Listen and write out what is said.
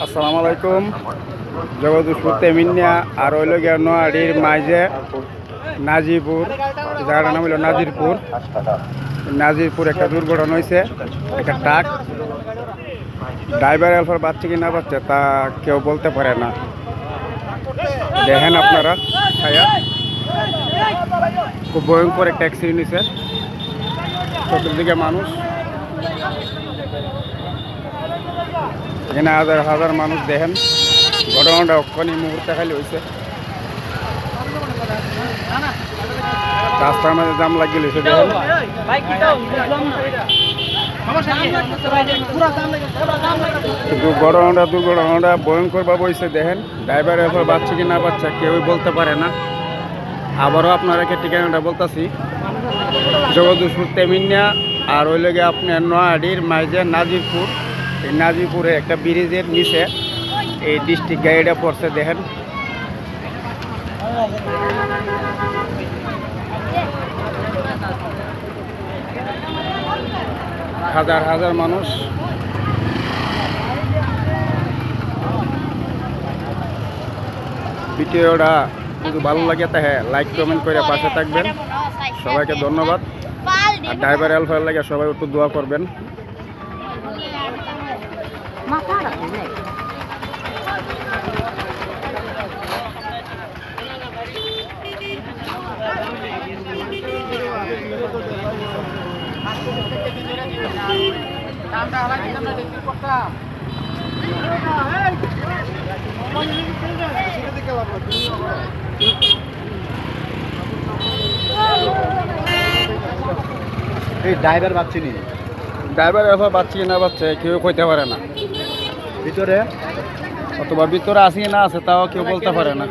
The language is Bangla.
আসসালামু আলাইকুম। জগদীশপুর তেমিনিয়া আর হইল গিয়া নোয়াডির মাঝে নাজিরপুর, জায়গাটার নাম হইল নাজিরপুর। নাজিরপুর একটা দুর্ঘটনা হয়েছে। একটা ট্রাক ড্রাইভার এলফার বাচ্চা কি না বাচ্চা তা কেউ বলতে পারে না। দেখেন আপনারা ছায়া, খুব ভয়ঙ্কর একটা অ্যাক্সিডেন্ট হয়েছে। চতুর্দিকে মানুষ, এখানে হাজার হাজার মানুষ। দেখেন ঘটনাটা অক্ষণই মুহূর্তে খালি হয়েছে। রাস্তার মাঝে জাম লাগিয়ে লইছে। দেখেন কিন্তু দুর্ঘটনাটা ভয়ঙ্কর ভাবে হয়েছে। দেখেন ড্রাইভার এরপর বাচ্চা কি না বাচ্চা কেউই বলতে পারে না। আবারও আপনারা ঠিকানাটা বলতেছি, জগদীশপুর তেমিনিয়া আর ওই লগে আপনার নোয়াডির মাঝে নাজিরপুর। এই নাজিরপুরে একটা ব্রিজের নিচে এই ডিস্ট্রিক্ট গাড়িটা পড়ছে। দেখেন হাজার হাজার মানুষ। ভিডিওটা যদি ভালো লাগে তাহলে লাইক কমেন্ট করে পাশে থাকবেন। সবাইকে ধন্যবাদ। আর ড্রাইভার হেল্পার লাগে সবাই একটু দোয়া করবেন। এই ড্রাইভার পাচ্ছি নি, ড্রাইভার এরপর বাচ্চা কি না বাচ্চা কেউ কইতে পারে না। ভিতরে অথবা ভিতরে আসি না আছে তাও কেউ বলতে পারে না।